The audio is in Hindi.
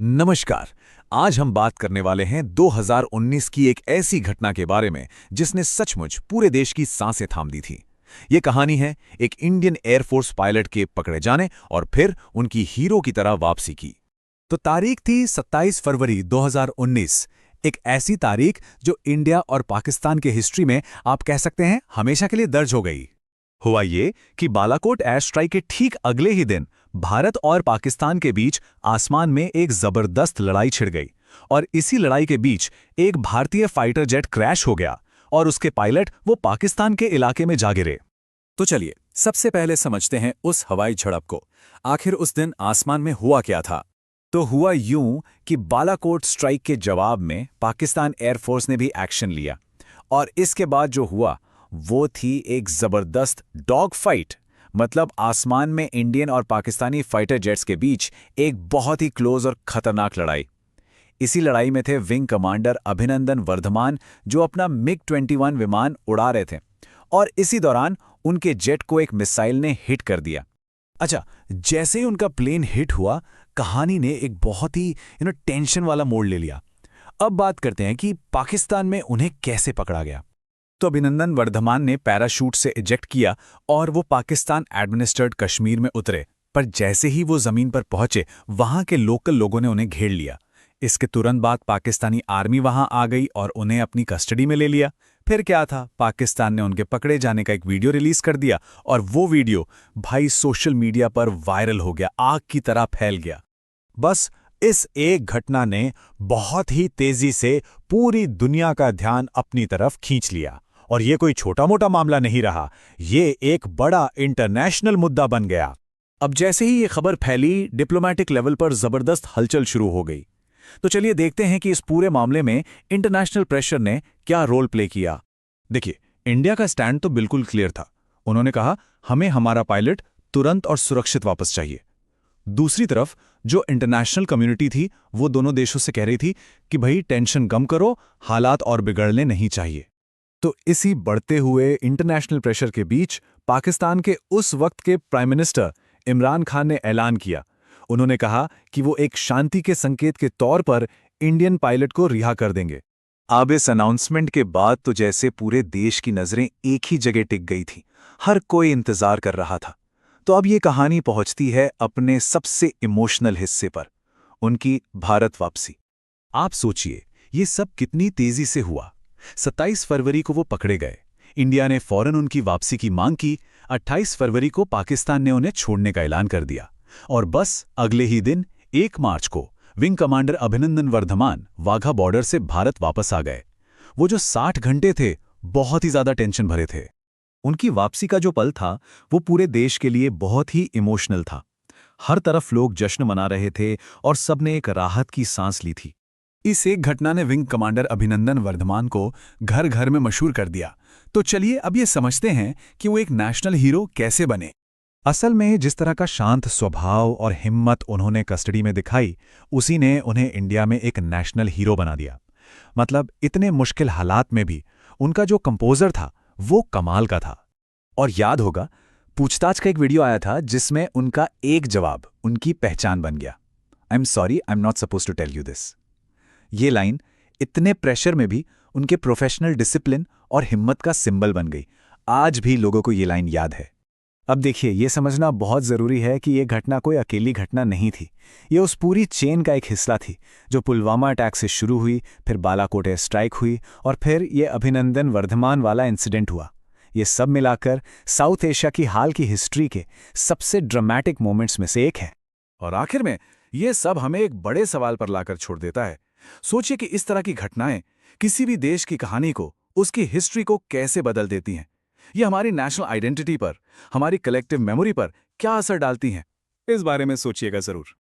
नमस्कार। आज हम बात करने वाले हैं 2019 की एक ऐसी घटना के बारे में जिसने सचमुच पूरे देश की सांसें थाम दी थी। ये कहानी है एक इंडियन एयरफोर्स पायलट के पकड़े जाने और फिर उनकी हीरो की तरह वापसी की। तो तारीख थी 27 फरवरी 2019। एक ऐसी तारीख जो इंडिया और पाकिस्तान के हिस्ट्री में आप कह सकते हैं हमेशा के लिए दर्ज हो गई। हुआ ये कि बालाकोट एयर स्ट्राइक के ठीक अगले ही दिन भारत और पाकिस्तान के बीच आसमान में एक जबरदस्त लड़ाई छिड़ गई और इसी लड़ाई के बीच एक भारतीय फाइटर जेट क्रैश हो गया और उसके पायलट वो पाकिस्तान के इलाके में जा गिरे। तो चलिए सबसे पहले समझते हैं उस हवाई झड़प को। आखिर उस दिन आसमान में हुआ क्या था? तो हुआ यूं कि बालाकोट स्ट्राइक के जवाब में पाकिस्तान एयरफोर्स ने भी एक्शन लिया और इसके बाद जो हुआ वो थी एक जबरदस्त डॉग फाइट। मतलब आसमान में इंडियन और पाकिस्तानी फाइटर जेट्स के बीच एक बहुत ही क्लोज और खतरनाक लड़ाई। इसी लड़ाई में थे विंग कमांडर अभिनंदन वर्धमान जो अपना मिग-21 विमान उड़ा रहे थे और इसी दौरान उनके जेट को एक मिसाइल ने हिट कर दिया। अच्छा, जैसे ही उनका प्लेन हिट हुआ, कहानी ने एक बहुत ही टेंशन वाला मोड़ ले लिया। अब बात करते हैं कि पाकिस्तान में उन्हें कैसे पकड़ा गया। तो अभिनंदन वर्धमान ने पैराशूट से इजेक्ट किया और वो पाकिस्तान एडमिनिस्ट्रेटेड कश्मीर में उतरे। पर जैसे ही वो जमीन पर पहुंचे, वहां के लोकल लोगों ने उन्हें घेर लिया। इसके तुरंत बाद पाकिस्तानी आर्मी वहां आ गई और उन्हें अपनी कस्टडी में ले लिया। फिर क्या था, पाकिस्तान ने उनके पकड़े जाने का एक वीडियो रिलीज कर दिया और वो वीडियो भाई सोशल मीडिया पर वायरल हो गया, आग की तरह फैल गया। बस इस एक घटना ने बहुत ही तेजी से पूरी दुनिया का ध्यान अपनी तरफ खींच लिया और ये कोई छोटा मोटा मामला नहीं रहा, ये एक बड़ा इंटरनेशनल मुद्दा बन गया। अब जैसे ही ये खबर फैली, डिप्लोमेटिक लेवल पर जबरदस्त हलचल शुरू हो गई। तो चलिए देखते हैं कि इस पूरे मामले में इंटरनेशनल प्रेशर ने क्या रोल प्ले किया। देखिए, इंडिया का स्टैंड तो बिल्कुल क्लियर था। उन्होंने कहा हमें हमारा पायलट तुरंत और सुरक्षित वापस चाहिए। दूसरी तरफ जो इंटरनेशनल कम्युनिटी थी वो दोनों देशों से कह रही थी कि भाई टेंशन कम करो, हालात और बिगड़ने नहीं चाहिए। तो इसी बढ़ते हुए इंटरनेशनल प्रेशर के बीच पाकिस्तान के उस वक्त के प्राइम मिनिस्टर इमरान खान ने ऐलान किया। उन्होंने कहा कि वो एक शांति के संकेत के तौर पर इंडियन पायलट को रिहा कर देंगे। अब इस अनाउंसमेंट के बाद तो जैसे पूरे देश की नजरें एक ही जगह टिक गई थी, हर कोई इंतजार कर रहा था। तो अब ये कहानी पहुंचती है अपने सबसे इमोशनल हिस्से पर, उनकी भारत वापसी। आप सोचिए ये सब कितनी तेजी से हुआ। 27 फरवरी को वो पकड़े गए, इंडिया ने फौरन उनकी वापसी की मांग की। 28 फरवरी को पाकिस्तान ने उन्हें छोड़ने का ऐलान कर दिया और बस अगले ही दिन 1 मार्च को wing commander Abhinandan Varthaman Wagah border से भारत वापस आ गए। वो जो 60 घंटे थे बहुत ही ज्यादा टेंशन भरे थे। उनकी वापसी का जो पल था वो पूरे देश के लिए बहुत ही इमोशनल था। हर तरफ लोग जश्न मना रहे थे और सबने एक राहत की सांस ली थी। इस एक घटना ने विंग कमांडर अभिनंदन वर्धमान को घर घर में मशहूर कर दिया। तो चलिए अब ये समझते हैं कि वो एक नेशनल हीरो कैसे बने। असल में जिस तरह का शांत स्वभाव और हिम्मत उन्होंने कस्टडी में दिखाई, उसी ने उन्हें इंडिया में एक नेशनल हीरो बना दिया। मतलब इतने मुश्किल हालात में भी उनका जो कंपोजर था वो कमाल का था। और याद होगा, पूछताछ का एक वीडियो आया था जिसमें उनका एक जवाब उनकी पहचान बन गया। I am sorry, I am not suppose to tell you this. ये लाइन इतने प्रेशर में भी उनके प्रोफेशनल डिसिप्लिन और हिम्मत का सिंबल बन गई। आज भी लोगों को ये लाइन याद है। अब देखिए, ये समझना बहुत ज़रूरी है कि ये घटना कोई अकेली घटना नहीं थी। ये उस पूरी चेन का एक हिस्सा थी जो पुलवामा अटैक से शुरू हुई, फिर बालाकोट एयर स्ट्राइक हुई और फिर ये अभिनंदन वर्धमान वाला इंसिडेंट हुआ। ये सब मिलाकर साउथ एशिया की हाल की हिस्ट्री के सबसे ड्रामेटिक मोमेंट्स में से एक है। और आखिर में ये सब हमें एक बड़े सवाल पर लाकर छोड़ देता है। सोचिए कि इस तरह की घटनाएं किसी भी देश की कहानी को, उसकी हिस्ट्री को कैसे बदल देती हैं। ये हमारी नेशनल आइडेंटिटी पर, हमारी कलेक्टिव मेमोरी पर क्या असर डालती हैं। इस बारे में सोचिएगा जरूर।